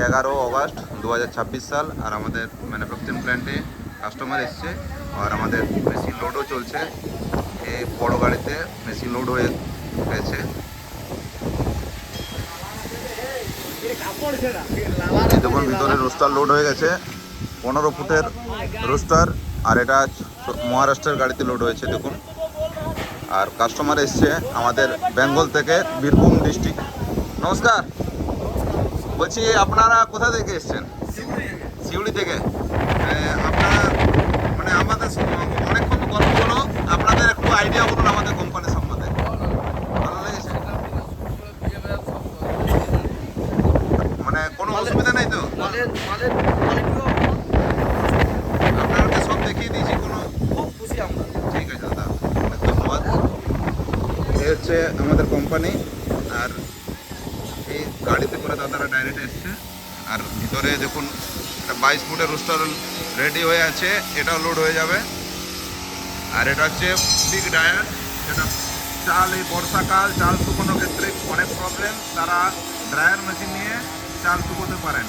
11 August 2026 সাল। আর আমাদের manufacturing প্ল্যান্টে customer এসছে আর আমাদের মেশিন লোডও চলছে। এই বড় গাড়িতে মেশিন লোড হয়ে গেছে। দেখুন ভিতরে রোস্টার লোড হয়ে গেছে, 15 ফুটের রোস্টার। আর এটা মহারাষ্ট্রের গাড়িতে লোড হয়েছে দেখুন। আর কাস্টমার এসছে আমাদের বেঙ্গল থেকে, বীরভূম ডিস্ট্রিক্ট। নমস্কার, বলছি আপনারা কোথা থেকে এসছেন? সিউড়ি থেকে। আপনারা আমাদের অনেকক্ষণ গল্প হলো, আপনাদের একটু আইডিয়া বলুন আমাদের কোম্পানি সম্বন্ধে। ভালো লেগেছে? কোনো অসুবিধা নেই তো? আপনাদেরকে সব দেখিয়ে দিয়েছি, কোনো? খুব খুশি আমরা। ঠিক আছে দাদা, অনেক ধন্যবাদ। এই হচ্ছে আমাদের কোম্পানি। আর এই গাড়িতে করে দাদারা ডাইরেক্ট এসছে। আর ভিতরে দেখুন 22 ফুটের রোস্টার রেডি হয়ে আছে, এটাও লোড হয়ে যাবে। আর এটা হচ্ছে বিগ ডায়ার, যেটা চাল, এই বর্ষাকাল চাল শুকোনোর ক্ষেত্রে অনেক প্রবলেম, তারা ড্রায়ার মেশিন নিয়ে চাল শুকোতে পারেন।